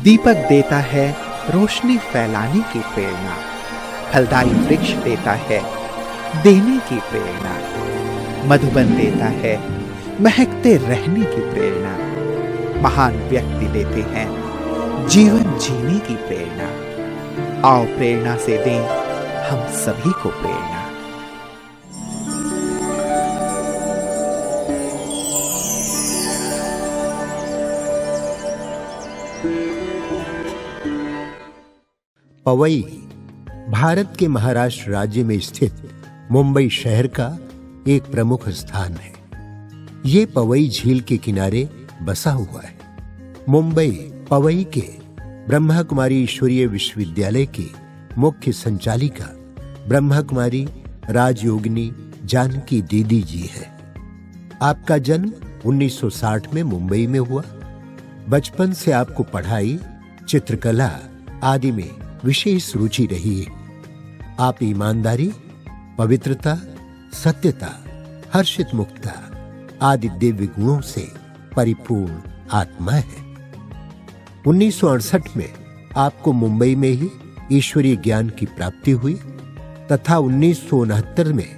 दीपक देता है रोशनी फैलाने की प्रेरणा, फलदायी वृक्ष देता है देने की प्रेरणा, मधुबन देता है महकते रहने की प्रेरणा, महान व्यक्ति देते हैं जीवन जीने की प्रेरणा। आओ प्रेरणा से दें हम सभी को प्रेरणा। पवई भारत के महाराष्ट्र राज्य में स्थित मुंबई शहर का एक प्रमुख स्थान है। ये पवई झील के किनारे बसा हुआ है। मुंबई पवई के ब्रह्मा कुमारी ईश्वरीय विश्वविद्यालय की मुख्य संचालिका ब्रह्मा कुमारी राजयोगिनी जानकी दीदी जी है। आपका जन्म 1960 में मुंबई में हुआ। बचपन से आपको पढ़ाई, चित्रकला आदि में विशेष रुचि रही है। आप ईमानदारी, पवित्रता, सत्यता, हर्षित मुक्ता आदि दिव्य गुणों से परिपूर्ण आत्मा है। 1968 में आपको मुंबई में ही ईश्वरीय ज्ञान की प्राप्ति हुई तथा 1969 में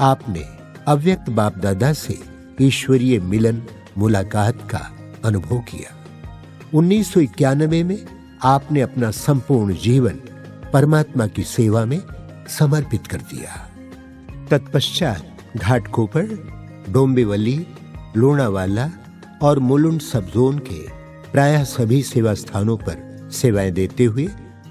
आपने अव्यक्त बाप दादा से ईश्वरीय मिलन मुलाकात का अनुभव किया। 1991 में आपने अपना संपूर्ण जीवन परमात्मा की सेवा में समर्पित कर दिया। तत्पश्चात घाटकोपर, डोंबिवली, लोनावाला और मुलुंड सब जोन के प्रायः सभी सेवा स्थानों पर सेवाएं देते हुए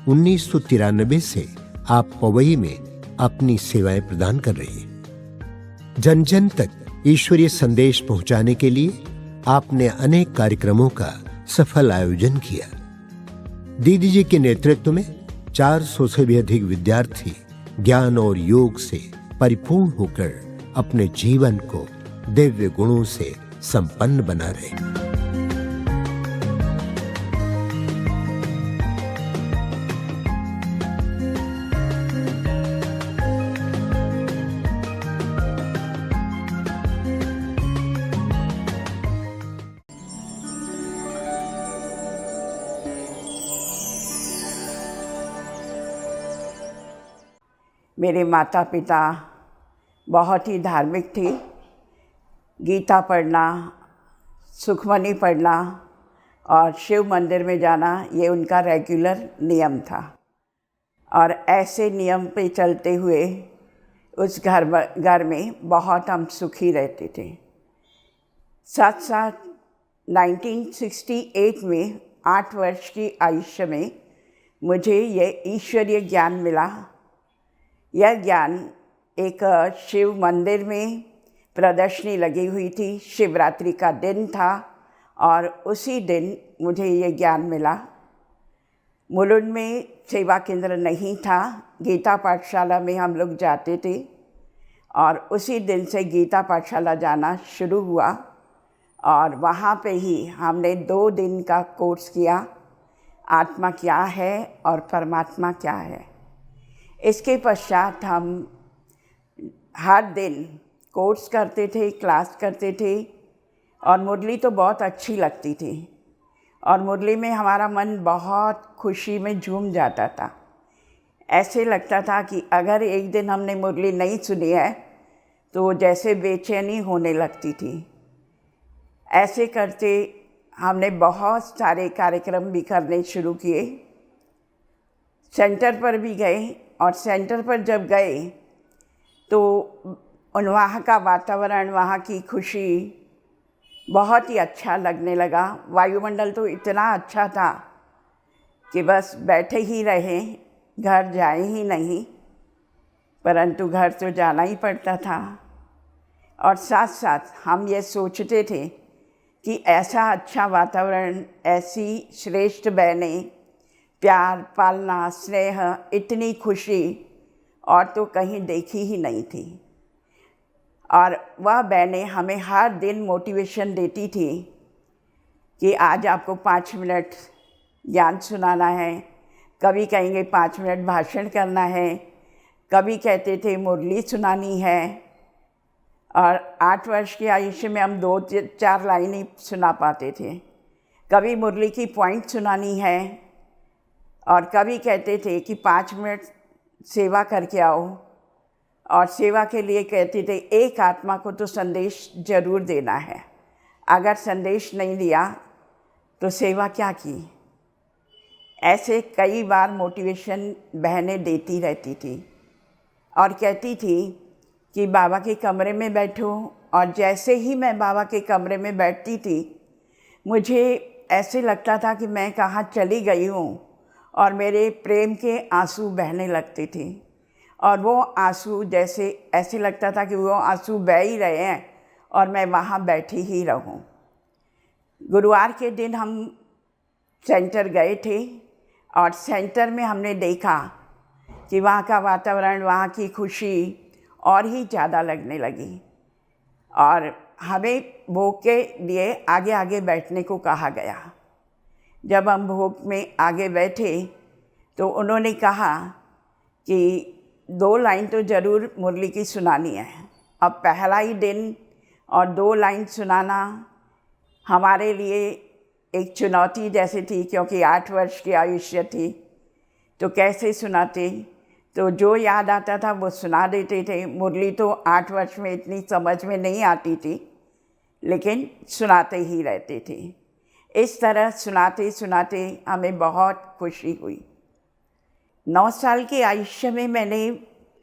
1993 से आप पवई में अपनी सेवाएं प्रदान कर रहे हैं। जन जन तक ईश्वरीय संदेश पहुंचाने के लिए आपने अनेक कार्यक्रमों का सफल आयोजन किया। दीदी जी के नेतृत्व में 400 से भी अधिक विद्यार्थी ज्ञान और योग से परिपूर्ण होकर अपने जीवन को दिव्य गुणों से संपन्न बना रहे। मेरे माता पिता बहुत ही धार्मिक थे। गीता पढ़ना, सुखमनी पढ़ना और शिव मंदिर में जाना ये उनका रेगुलर नियम था। और ऐसे नियम पे चलते हुए उस घर में बहुत हम सुखी रहते थे। साथ साथ 1968 में 8 वर्ष की आयुष्य में मुझे ये ईश्वरीय ज्ञान मिला। यह ज्ञान एक शिव मंदिर में प्रदर्शनी लगी हुई थी। शिवरात्रि का दिन था और उसी दिन मुझे ये ज्ञान मिला। मुलुंड में सेवा केंद्र नहीं था, गीता पाठशाला में हम लोग जाते थे और उसी दिन से गीता पाठशाला जाना शुरू हुआ। और वहाँ पे ही हमने 2 दिन का कोर्स किया, आत्मा क्या है और परमात्मा क्या है। इसके पश्चात हम हर दिन कोर्स करते थे, क्लास करते थे और मुरली तो बहुत अच्छी लगती थी और मुरली में हमारा मन बहुत खुशी में झूम जाता था। ऐसे लगता था कि अगर एक दिन हमने मुरली नहीं सुनी है तो जैसे बेचैनी होने लगती थी। ऐसे करते हमने बहुत सारे कार्यक्रम भी करने शुरू किए। सेंटर पर भी गए और सेंटर पर जब गए तो वहाँ का वातावरण, वहाँ की खुशी बहुत ही अच्छा लगने लगा। वायुमंडल तो इतना अच्छा था कि बस बैठे ही रहें, घर जाए ही नहीं, परंतु घर तो जाना ही पड़ता था। और साथ साथ हम ये सोचते थे कि ऐसा अच्छा वातावरण, ऐसी श्रेष्ठ बहनें, प्यार, पालना, स्नेह, इतनी खुशी और तो कहीं देखी ही नहीं थी। और वह बहनें हमें हर दिन मोटिवेशन देती थी कि आज आपको 5 मिनट ज्ञान सुनाना है, कभी कहेंगे 5 मिनट भाषण करना है, कभी कहते थे मुरली सुनानी है। और 8 वर्ष की आयुष्य में हम 2-4 लाइन ही सुना पाते थे। कभी मुरली की पॉइंट सुनानी है, और कभी कहते थे कि 5 मिनट सेवा करके आओ, और सेवा के लिए कहते थे एक आत्मा को तो संदेश जरूर देना है, अगर संदेश नहीं दिया तो सेवा क्या की। ऐसे कई बार मोटिवेशन बहनें देती रहती थी और कहती थी कि बाबा के कमरे में बैठो, और जैसे ही मैं बाबा के कमरे में बैठती थी मुझे ऐसे लगता था कि मैं कहाँ चली गई हूँ, और मेरे प्रेम के आंसू बहने लगते थे, और वो आंसू जैसे ऐसे लगता था कि वो आंसू बह ही रहे हैं और मैं वहाँ बैठी ही रहूँ। गुरुवार के दिन हम सेंटर गए थे, और सेंटर में हमने देखा कि वहाँ का वातावरण, वहाँ की खुशी और ही ज़्यादा लगने लगी, और हमें भोग के लिए आगे आगे बैठने को कहा गया। जब हम भोग में आगे बैठे तो उन्होंने कहा कि 2 लाइन तो ज़रूर मुरली की सुनानी है। अब पहला ही दिन और 2 लाइन सुनाना हमारे लिए एक चुनौती जैसी थी, क्योंकि 8 वर्ष की आयुष्य थी, तो कैसे सुनाते। तो जो याद आता था वो सुना देते थे। मुरली तो 8 वर्ष में इतनी समझ में नहीं आती थी, लेकिन सुनाते ही रहते थे। इस तरह सुनाते सुनाते हमें बहुत खुशी हुई। 9 साल के आयुष्य में मैंने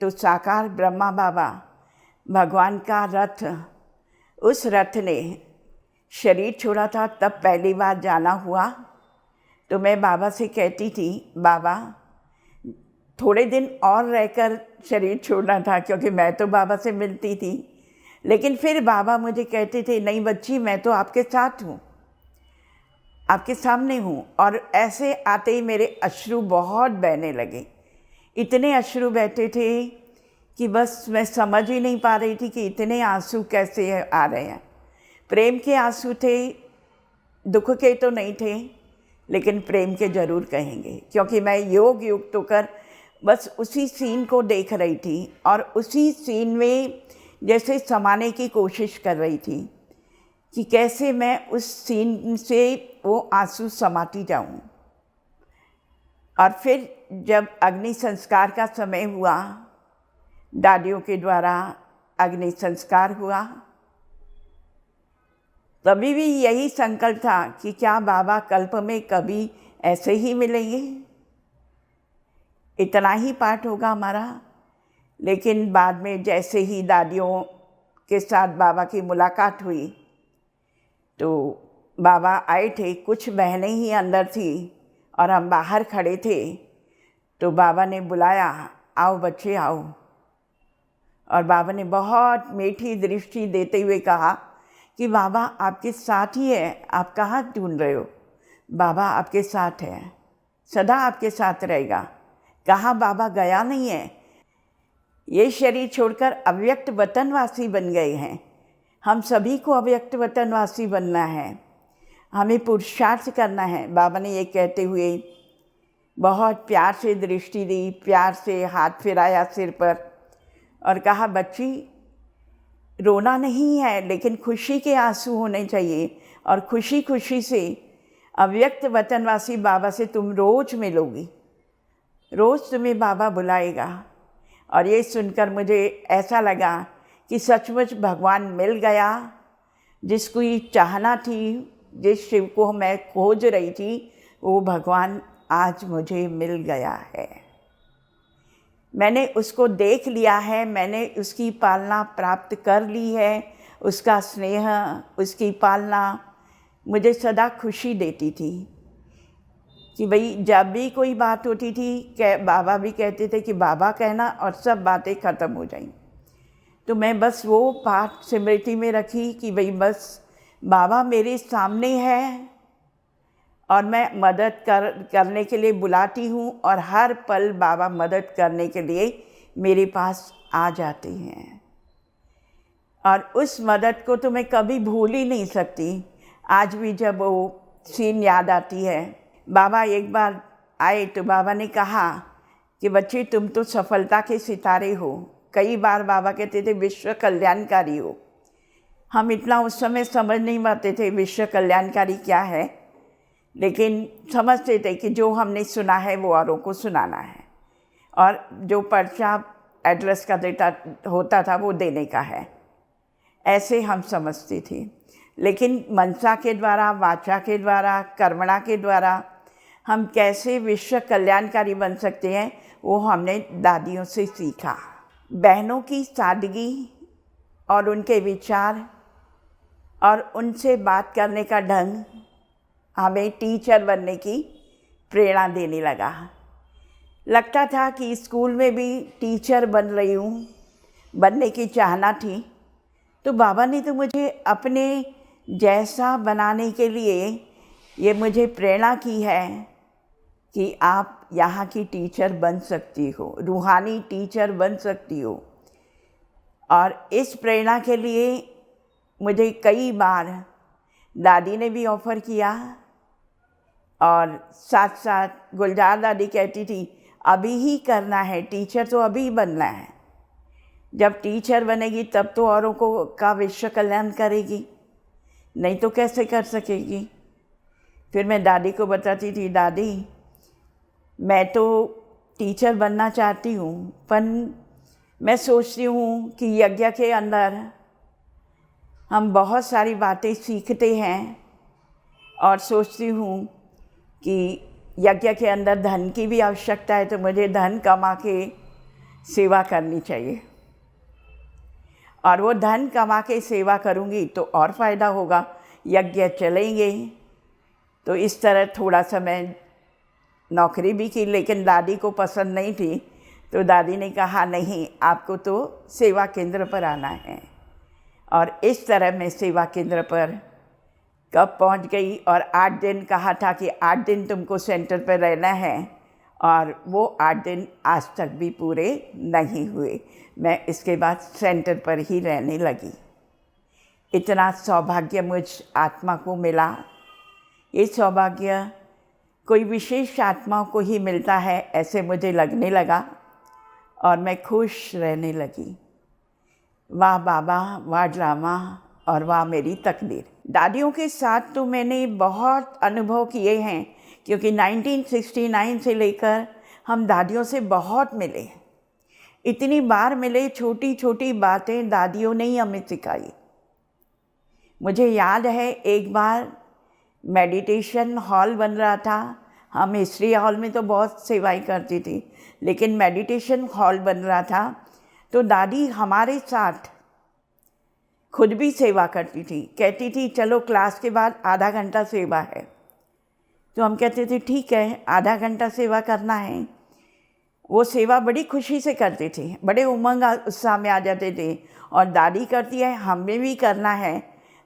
तो साकार ब्रह्मा बाबा, भगवान का रथ, उस रथ ने शरीर छोड़ा था, तब पहली बार जाना हुआ। तो मैं बाबा से कहती थी, बाबा थोड़े दिन और रहकर शरीर छोड़ना था, क्योंकि मैं तो बाबा से मिलती थी। लेकिन फिर बाबा मुझे कहते थे, नहीं बच्ची, मैं तो आपके साथ हूँ, आपके सामने हूँ। और ऐसे आते ही मेरे अश्रु बहुत बहने लगे। इतने अश्रु बहते थे कि बस मैं समझ ही नहीं पा रही थी कि इतने आंसू कैसे आ रहे हैं। प्रेम के आंसू थे, दुख के तो नहीं थे, लेकिन प्रेम के ज़रूर कहेंगे, क्योंकि मैं योग युक्त होकर बस उसी सीन को देख रही थी, और उसी सीन में जैसे समाने की कोशिश कर रही थी कि कैसे मैं उस सीन से वो आंसू समाती जाऊं। और फिर जब अग्नि संस्कार का समय हुआ, दादियों के द्वारा अग्नि संस्कार हुआ, तभी भी यही संकल्प था कि क्या बाबा कल्प में कभी ऐसे ही मिलेंगे, इतना ही पाठ होगा हमारा। लेकिन बाद में जैसे ही दादियों के साथ बाबा की मुलाकात हुई, तो बाबा आए थे, कुछ बहनें ही अंदर थी और हम बाहर खड़े थे। तो बाबा ने बुलाया, आओ बच्चे आओ। और बाबा ने बहुत मीठी दृष्टि देते हुए कहा कि बाबा आपके साथ ही है, आप कहाँ ढूंढ रहे हो, बाबा आपके साथ है, सदा आपके साथ रहेगा, कहाँ बाबा गया नहीं है। ये शरीर छोड़कर अव्यक्त वतनवासी बन गए हैं। हम सभी को अव्यक्त वतनवासी बनना है, हमें पुरुषार्थ करना है। बाबा ने ये कहते हुए बहुत प्यार से दृष्टि दी, प्यार से हाथ फिराया सिर पर और कहा, बच्ची रोना नहीं है, लेकिन खुशी के आंसू होने चाहिए, और खुशी खुशी से अव्यक्त वतनवासी बाबा से तुम रोज़ मिलोगी, रोज़ तुम्हें बाबा बुलाएगा। और ये सुनकर मुझे ऐसा लगा कि सचमुच भगवान मिल गया, जिसको ये चाहना थी, जिस शिव को मैं खोज रही थी, वो भगवान आज मुझे मिल गया है। मैंने उसको देख लिया है, मैंने उसकी पालना प्राप्त कर ली है। उसका स्नेह, उसकी पालना मुझे सदा खुशी देती थी कि भाई जब भी कोई बात होती थी, बाबा भी कहते थे कि बाबा कहना और सब बातें ख़त्म हो जाएं। तो मैं बस वो बात स्मृति में रखी कि भाई बस बाबा मेरे सामने है और मैं मदद करने के लिए बुलाती हूँ, और हर पल बाबा मदद करने के लिए मेरे पास आ जाते हैं। और उस मदद को तो मैं कभी भूल ही नहीं सकती। आज भी जब वो सीन याद आती है, बाबा एक बार आए तो बाबा ने कहा कि बच्चे तुम तो सफलता के सितारे हो। कई बार बाबा कहते थे विश्व कल्याणकारी हो। हम इतना उस समय समझ नहीं पाते थे विश्व कल्याणकारी क्या है, लेकिन समझते थे कि जो हमने सुना है वो औरों को सुनाना है, और जो पर्चा एड्रेस का देता होता था वो देने का है, ऐसे हम समझते थे। लेकिन मनसा के द्वारा, वाचा के द्वारा, कर्मणा के द्वारा हम कैसे विश्व कल्याणकारी बन सकते हैं वो हमने दादियों से सीखा। बहनों की सादगी और उनके विचार और उनसे बात करने का ढंग हमें टीचर बनने की प्रेरणा देने लगा। लगता था कि स्कूल में भी टीचर बन रही हूँ, बनने की चाहना थी, तो बाबा ने तो मुझे अपने जैसा बनाने के लिए ये मुझे प्रेरणा की है कि आप यहाँ की टीचर बन सकती हो, रूहानी टीचर बन सकती हो। और इस प्रेरणा के लिए मुझे कई बार दादी ने भी ऑफ़र किया, और साथ साथ गुलजार दादी कहती थी अभी ही करना है, टीचर तो अभी बनना है, जब टीचर बनेगी तब तो औरों को का विश्व कल्याण करेगी, नहीं तो कैसे कर सकेगी। फिर मैं दादी को बताती थी, दादी मैं तो टीचर बनना चाहती हूँ, पर मैं सोचती हूँ कि यज्ञ के अंदर हम बहुत सारी बातें सीखते हैं, और सोचती हूँ कि यज्ञ के अंदर धन की भी आवश्यकता है, तो मुझे धन कमा के सेवा करनी चाहिए, और वो धन कमा के सेवा करूँगी तो और फ़ायदा होगा, यज्ञ चलेंगे। तो इस तरह थोड़ा सा मैं नौकरी भी की, लेकिन दादी को पसंद नहीं थी, तो दादी ने कहा नहीं, आपको तो सेवा केंद्र पर आना है। और इस तरह मैं सेवा केंद्र पर कब पहुंच गई, और 8 दिन कहा था कि 8 दिन तुमको सेंटर पर रहना है, और वो 8 दिन आज तक भी पूरे नहीं हुए। मैं इसके बाद सेंटर पर ही रहने लगी। इतना सौभाग्य मुझ आत्मा को मिला। ये सौभाग्य कोई विशेष आत्माओं को ही मिलता है, ऐसे मुझे लगने लगा, और मैं खुश रहने लगी। वाह बाबा, वाह ड्रामा, और वाह मेरी तकदीर। दादियों के साथ तो मैंने बहुत अनुभव किए हैं, क्योंकि 1969 से लेकर हम दादियों से बहुत मिले। इतनी बार मिले, छोटी छोटी बातें दादियों ने ही हमें सिखाई। मुझे याद है एक बार मेडिटेशन हॉल बन रहा था, हम हिस्ट्री हॉल में तो बहुत सेवाएं करती थी, लेकिन मेडिटेशन हॉल बन रहा था, तो दादी हमारे साथ खुद भी सेवा करती थी। कहती थी चलो क्लास के बाद आधा घंटा सेवा है, तो हम कहते थे ठीक है, आधा घंटा सेवा करना है। वो सेवा बड़ी खुशी से करते थे, बड़े उमंग उत्साह में आ जाते थे, और दादी करती है हमें भी करना है,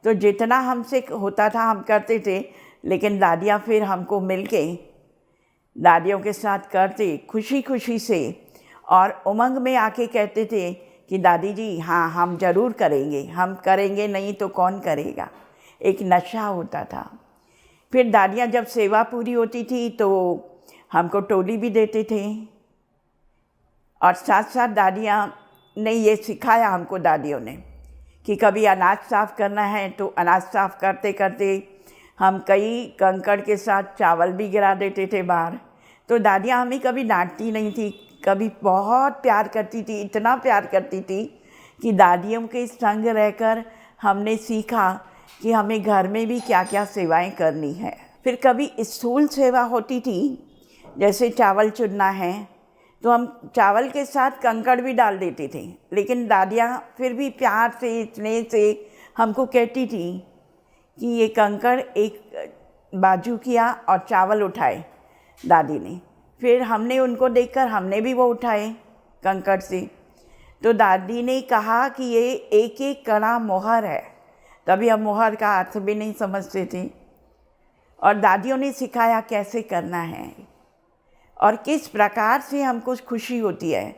तो जितना हमसे होता था हम करते थे। लेकिन दादियाँ फिर हमको मिलके दादियों के साथ करते खुशी खुशी से, और उमंग में आके कहते थे कि दादी जी हाँ हम ज़रूर करेंगे, हम करेंगे नहीं तो कौन करेगा। एक नशा होता था। फिर दादियाँ जब सेवा पूरी होती थी तो हमको टोली भी देते थे, और साथ साथ दादियाँ ने ये सिखाया हमको, दादियों ने, कि कभी अनाज साफ़ करना है तो अनाज साफ़ करते करते हम कई कंकड़ के साथ चावल भी गिरा देते थे बाहर। तो दादियाँ हमें कभी डांटती नहीं थी, कभी बहुत प्यार करती थी, इतना प्यार करती थी कि दादियों के संग रहकर हमने सीखा कि हमें घर में भी क्या क्या सेवाएं करनी है। फिर कभी स्थूल सेवा होती थी, जैसे चावल चुनना है, तो हम चावल के साथ कंकड़ भी डाल देते थे, लेकिन दादियाँ फिर भी प्यार से, स्नेह से हमको कहती थी कि ये कंकड़ एक बाजू किया और चावल उठाए दादी ने। फिर हमने उनको देखकर हमने भी वो उठाए कंकड़ से। तो दादी ने कहा कि ये एक एक कणा मोहर है, तभी हम मोहर का अर्थ भी नहीं समझते थे, और दादियों ने सिखाया कैसे करना है और किस प्रकार से हमको खुशी होती है।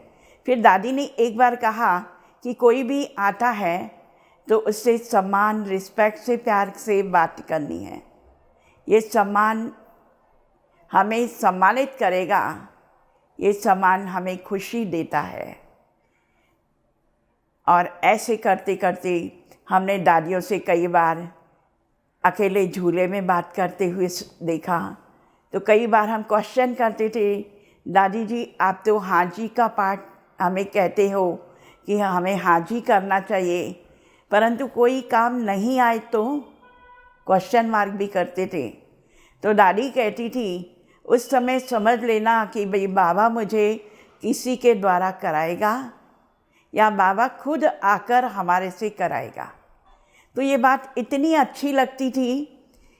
फिर दादी ने एक बार कहा कि कोई भी आता है तो उससे सम्मान, रिस्पेक्ट से, प्यार से बात करनी है। ये सम्मान हमें सम्मानित करेगा, ये सम्मान हमें खुशी देता है। और ऐसे करते करते हमने दादियों से कई बार अकेले झूले में बात करते हुए देखा। तो कई बार हम क्वेश्चन करते थे, दादी जी आप तो हाँ जी का पाठ हमें कहते हो कि हमें हाँ जी करना चाहिए, परंतु कोई काम नहीं आए तो क्वेश्चन मार्क भी करते थे। तो दादी कहती थी उस समय समझ लेना कि भाई बाबा मुझे किसी के द्वारा कराएगा या बाबा खुद आकर हमारे से कराएगा। तो ये बात इतनी अच्छी लगती थी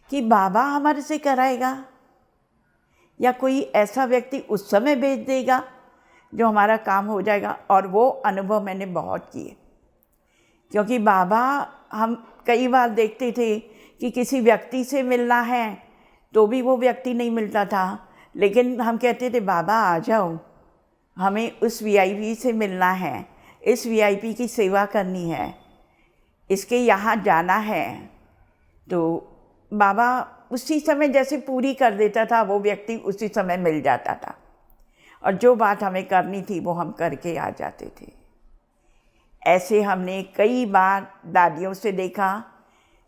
कि बाबा हमारे से कराएगा या कोई ऐसा व्यक्ति उस समय भेज देगा जो हमारा काम हो जाएगा। और वो अनुभव मैंने बहुत किए, क्योंकि बाबा हम कई बार देखते थे कि किसी व्यक्ति से मिलना है तो भी वो व्यक्ति नहीं मिलता था, लेकिन हम कहते थे बाबा आ जाओ, हमें उस वीआईपी से मिलना है, इस वीआईपी की सेवा करनी है, इसके यहाँ जाना है। तो बाबा उसी समय जैसे पूरी कर देता था, वो व्यक्ति उसी समय मिल जाता था और जो बात हमें करनी थी वो हम करके आ जाते थे। ऐसे हमने कई बार दादियों से देखा,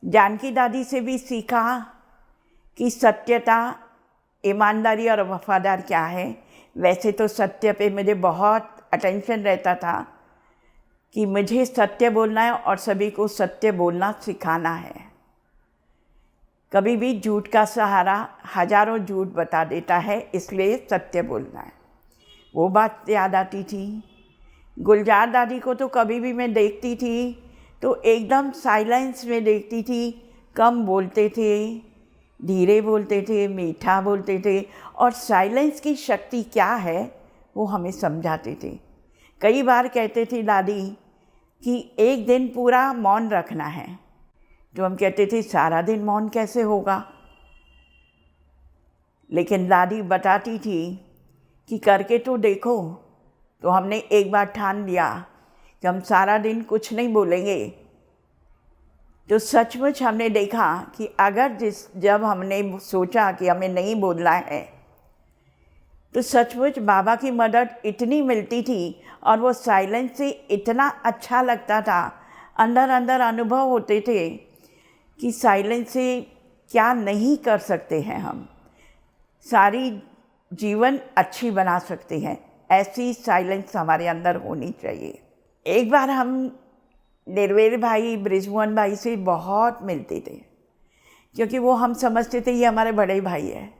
जानकी दादी से भी सीखा कि सत्यता, ईमानदारी और वफादार क्या है। वैसे तो सत्य पे मुझे बहुत अटेंशन रहता था कि मुझे सत्य बोलना है और सभी को सत्य बोलना सिखाना है। कभी भी झूठ का सहारा हजारों झूठ बता देता है, इसलिए सत्य बोलना है। वो बात याद आती थी। गुलजार दादी को तो कभी भी मैं देखती थी तो एकदम साइलेंस में देखती थी, कम बोलते थे, धीरे बोलते थे, मीठा बोलते थे और साइलेंस की शक्ति क्या है वो हमें समझाते थे। कई बार कहते थे दादी कि एक दिन पूरा मौन रखना है, तो हम कहते थे सारा दिन मौन कैसे होगा, लेकिन दादी बताती थी कि करके तो देखो। तो हमने एक बार ठान लिया कि हम सारा दिन कुछ नहीं बोलेंगे। तो सचमुच हमने देखा कि अगर जब हमने सोचा कि हमें नहीं बोलना है तो सचमुच बाबा की मदद इतनी मिलती थी और वो साइलेंस से इतना अच्छा लगता था। अंदर अंदर अनुभव होते थे कि साइलेंस से क्या नहीं कर सकते हैं हम, सारी जीवन अच्छी बना सकते हैं। ऐसी साइलेंस हमारे अंदर होनी चाहिए। एक बार हम निर्वेद भाई, ब्रिजमोहन भाई से बहुत मिलते थे, क्योंकि वो हम समझते थे ये हमारे बड़े भाई हैं,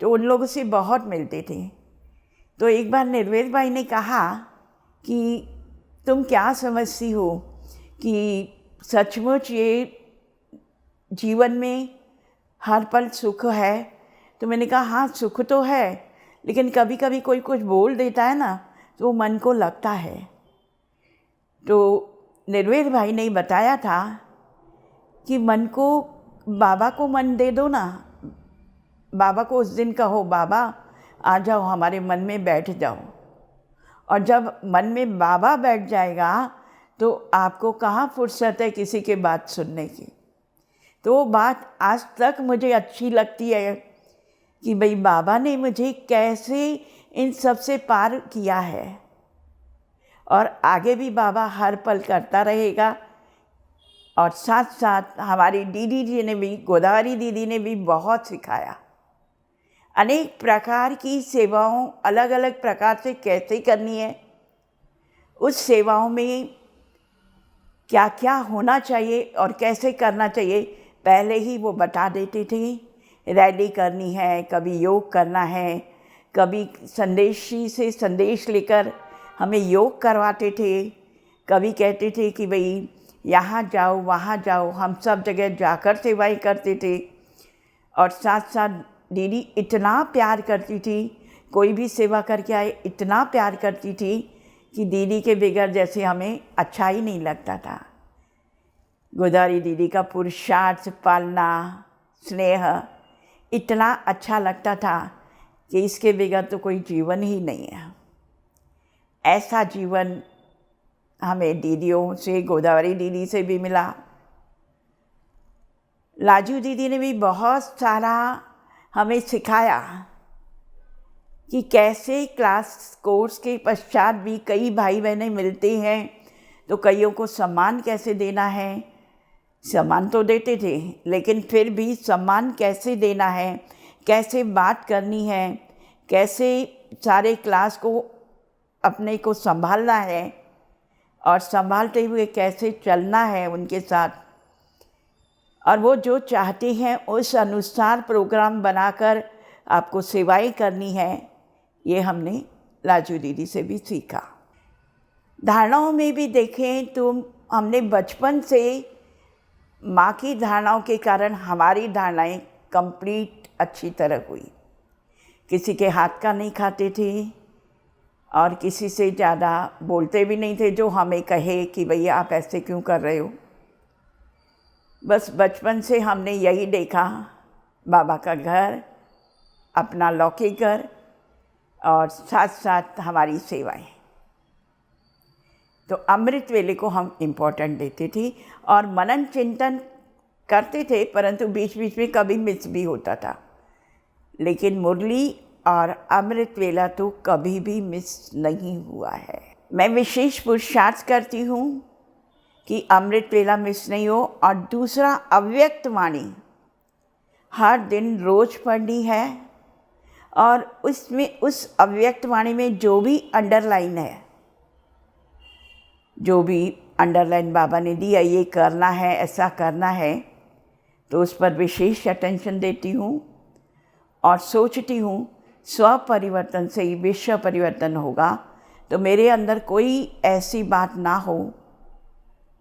तो उन लोगों से बहुत मिलते थे। तो एक बार निर्वेद भाई ने कहा कि तुम क्या समझती हो कि सचमुच ये जीवन में हर पल सुख है? तो मैंने कहा हाँ सुख तो है, लेकिन कभी कभी कोई कुछ बोल देता है ना तो मन को लगता है। तो निर्वेद भाई ने बताया था कि मन को, बाबा को मन दे दो ना, बाबा को उस दिन कहो बाबा आ जाओ हमारे मन में बैठ जाओ, और जब मन में बाबा बैठ जाएगा तो आपको कहाँ फुर्सत है किसी के बात सुनने की। तो वो बात आज तक मुझे अच्छी लगती है कि भाई बाबा ने मुझे कैसे इन सब से पार किया है और आगे भी बाबा हर पल करता रहेगा। और साथ साथ हमारी दीदी जी ने भी, गोदावरी दीदी ने भी बहुत सिखाया। अनेक प्रकार की सेवाओं अलग अलग प्रकार से कैसे करनी है, उस सेवाओं में क्या क्या होना चाहिए और कैसे करना चाहिए पहले ही वो बता देते थे। रैली करनी है, कभी योग करना है, कभी संदेशी से संदेश लेकर हमें योग करवाते थे, कभी कहते थे कि भाई यहाँ जाओ वहाँ जाओ, हम सब जगह जाकर सेवाएं करते थे। और साथ साथ दीदी इतना प्यार करती थी, कोई भी सेवा करके आए इतना प्यार करती थी कि दीदी के बगैर जैसे हमें अच्छा ही नहीं लगता था। गोदावरी दीदी का पुरुषार्थ, पालना, स्नेह इतना अच्छा लगता था कि इसके बगैर तो कोई जीवन ही नहीं है। ऐसा जीवन हमें दीदियों से, गोदावरी दीदी से भी मिला। लाजू दीदी ने भी बहुत सारा हमें सिखाया कि कैसे क्लास कोर्स के पश्चात भी कई भाई बहनें मिलते हैं तो कईयों को सम्मान कैसे देना है, सम्मान तो देते थे, लेकिन फिर भी सम्मान कैसे देना है, कैसे बात करनी है, कैसे सारे क्लास को अपने को संभालना है और संभालते हुए कैसे चलना है उनके साथ, और वो जो चाहते हैं उस अनुसार प्रोग्राम बनाकर आपको सेवाएं करनी है, ये हमने लाजू दीदी से भी सीखा। धारणाओं में भी देखें तो हमने बचपन से माँ की धारणाओं के कारण हमारी धारणाएं कंप्लीट अच्छी तरह हुई। किसी के हाथ का नहीं खाते थे और किसी से ज़्यादा बोलते भी नहीं थे जो हमें कहे कि भैया आप ऐसे क्यों कर रहे हो। बस बचपन से हमने यही देखा, बाबा का घर, अपना लौकिक घर और साथ साथ हमारी सेवाएं। तो अमृत वेले को हम इम्पोर्टेंट देते थे और मनन चिंतन करते थे, परंतु बीच बीच में कभी मिस भी होता था। लेकिन मुरली और अमृत वेला तो कभी भी मिस नहीं हुआ है। मैं विशेष पुरुषार्थ करती हूँ कि अमृत वेला मिस नहीं हो। और दूसरा, अव्यक्त वाणी हर दिन रोज़ पढ़नी है और उसमें उस अव्यक्त वाणी में जो भी अंडरलाइन है, जो भी अंडरलाइन बाबा ने दिया, ये करना है, ऐसा करना है, तो उस पर विशेष अटेंशन देती हूँ और सोचती हूँ स्व परिवर्तन से ही विश्व परिवर्तन होगा। तो मेरे अंदर कोई ऐसी बात ना हो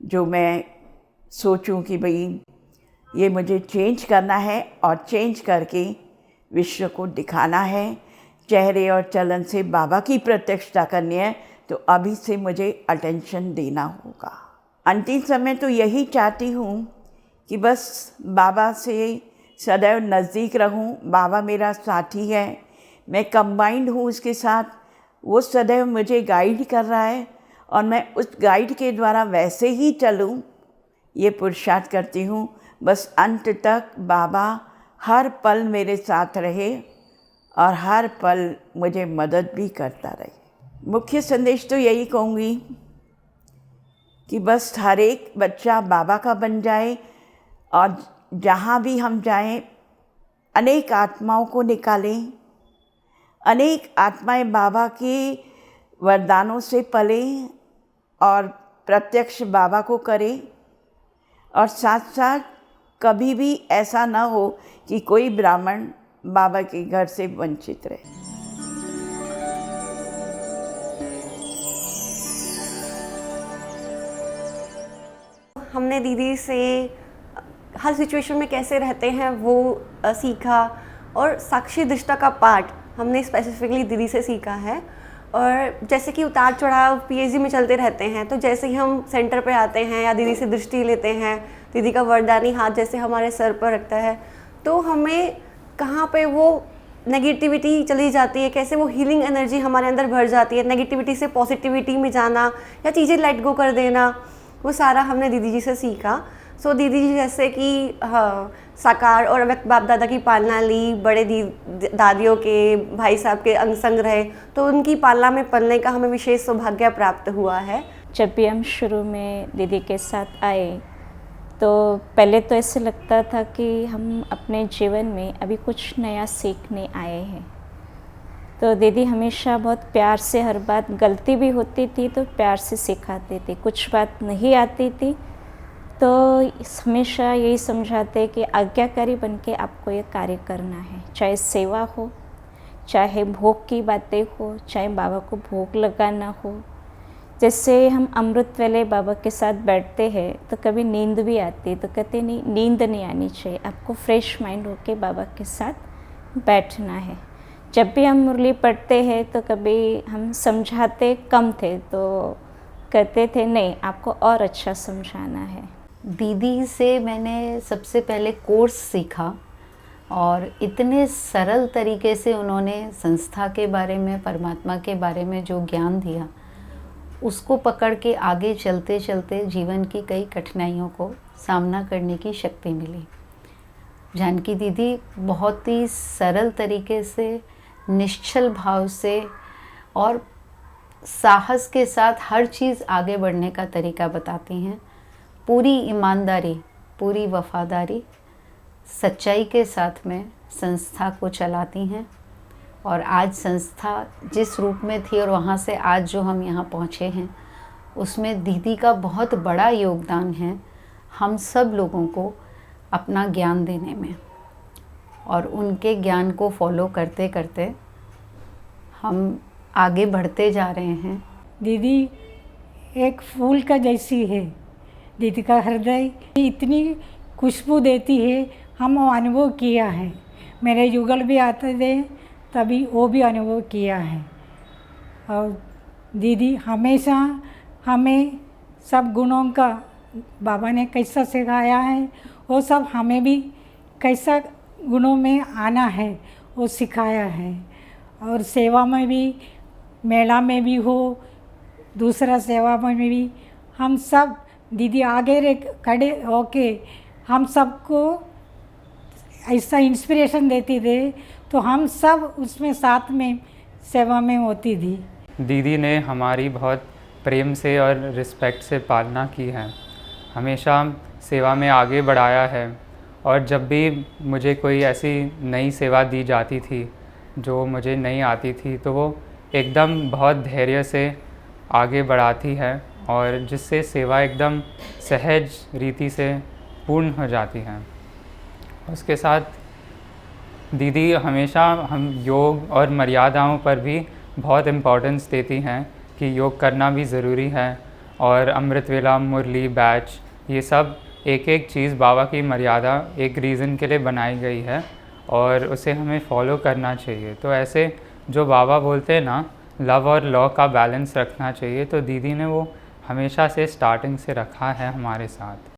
जो मैं सोचूं कि भाई ये मुझे चेंज करना है और चेंज करके विश्व को दिखाना है। चेहरे और चलन से बाबा की प्रत्यक्षता करनी है, तो अभी से मुझे अटेंशन देना होगा। अंतिम समय तो यही चाहती हूँ कि बस बाबा से सदैव नज़दीक रहूँ। बाबा मेरा साथी है, मैं कंबाइंड हूँ उसके साथ, वो सदैव मुझे गाइड कर रहा है और मैं उस गाइड के द्वारा वैसे ही चलूँ, ये पुरुषार्थ करती हूँ। बस अंत तक बाबा हर पल मेरे साथ रहे और हर पल मुझे मदद भी करता रहे। मुख्य संदेश तो यही कहूँगी कि बस हर एक बच्चा बाबा का बन जाए और जहाँ भी हम जाएं अनेक आत्माओं को निकालें, अनेक आत्माएं बाबा के वरदानों से पलें और प्रत्यक्ष बाबा को करें। और साथ साथ कभी भी ऐसा ना हो कि कोई ब्राह्मण बाबा के घर से वंचित रहे। हमने दीदी से हर सिचुएशन में कैसे रहते हैं वो सीखा, और साक्षी दृष्टा का पार्ट हमने स्पेसिफिकली दीदी से सीखा है। और जैसे कि उतार चढ़ाव पीएचडी में चलते रहते हैं, तो जैसे ही हम सेंटर पे आते हैं या दीदी से दृष्टि लेते हैं, दीदी का वरदानी हाथ जैसे हमारे सर पर रखता है, तो हमें कहाँ पे वो नेगेटिविटी चली जाती है, कैसे वो हीलिंग एनर्जी हमारे अंदर भर जाती है, नेगेटिविटी से पॉजिटिविटी में जाना या चीज़ें लेट गो कर देना, वो सारा हमने दीदी जी से सीखा। सो दीदी जी जैसे कि साकार और अव्यक्त बाप दादा की पालना ली, बड़े दादियों के, भाई साहब के अंग संग रहे, तो उनकी पालना में पलने का हमें विशेष सौभाग्य प्राप्त हुआ है। जब भी हम शुरू में दीदी के साथ आए तो पहले तो ऐसे लगता था कि हम अपने जीवन में अभी कुछ नया सीखने आए हैं। तो दीदी हमेशा बहुत प्यार से हर बात, गलती भी होती थी तो प्यार से सिखाते थे, कुछ बात नहीं आती थी तो हमेशा यही समझाते कि आज्ञाकारी बन के आपको ये कार्य करना है, चाहे सेवा हो, चाहे भोग की बातें हो, चाहे बाबा को भोग लगाना हो। जैसे हम अमृत वेले बाबा के साथ बैठते हैं तो कभी नींद भी आती है, तो कहते नहीं, नींद नहीं आनी चाहिए, आपको फ्रेश माइंड होके बाबा के साथ बैठना है। जब भी हम मुरली पढ़ते हैं तो कभी हम समझाते कम थे तो कहते थे नहीं, आपको और अच्छा समझाना है। दीदी से मैंने सबसे पहले कोर्स सीखा और इतने सरल तरीके से उन्होंने संस्था के बारे में, परमात्मा के बारे में जो ज्ञान दिया, उसको पकड़ के आगे चलते चलते जीवन की कई कठिनाइयों को सामना करने की शक्ति मिली। जानकी दीदी बहुत ही सरल तरीके से, निश्चल भाव से और साहस के साथ हर चीज़ आगे बढ़ने का तरीका बताती हैं। पूरी ईमानदारी, पूरी वफादारी सच्चाई के साथ में संस्था को चलाती हैं। और आज संस्था जिस रूप में थी और वहाँ से आज जो हम यहाँ पहुँचे हैं, उसमें दीदी का बहुत बड़ा योगदान है हम सब लोगों को अपना ज्ञान देने में। और उनके ज्ञान को फॉलो करते करते हम आगे बढ़ते जा रहे हैं। दीदी एक फूल का जैसी है। दीदी का हृदय इतनी खुशबू देती है, हम वो अनुभव किया है। मेरे युगल भी आते थे तभी वो भी अनुभव किया है। और दीदी हमेशा हमें सब गुणों का बाबा ने कैसा सिखाया है, वो सब हमें भी कैसा गुणों में आना है वो सिखाया है। और सेवा में भी, मेला में भी हो, दूसरा सेवा में भी, हम सब दीदी आगे खड़े होके हम सबको ऐसा इंस्पिरेशन देती थे, तो हम सब उसमें साथ में सेवा में होती थी। दीदी ने हमारी बहुत प्रेम से और रिस्पेक्ट से पालना की है, हमेशा सेवा में आगे बढ़ाया है। और जब भी मुझे कोई ऐसी नई सेवा दी जाती थी जो मुझे नहीं आती थी, तो वो एकदम बहुत धैर्य से आगे बढ़ाती है और जिससे सेवा एकदम सहज रीति से पूर्ण हो जाती है। उसके साथ दीदी हमेशा हम योग और मर्यादाओं पर भी बहुत इम्पोर्टेंस देती हैं कि योग करना भी ज़रूरी है। और अमृत वेला, मुरली, बैच, ये सब एक एक चीज़ बाबा की मर्यादा एक रीज़न के लिए बनाई गई है और उसे हमें फॉलो करना चाहिए। तो ऐसे जो बाबा बोलते हैं ना, लव और लॉ का बैलेंस रखना चाहिए, तो दीदी ने वो हमेशा से स्टार्टिंग से रखा है हमारे साथ।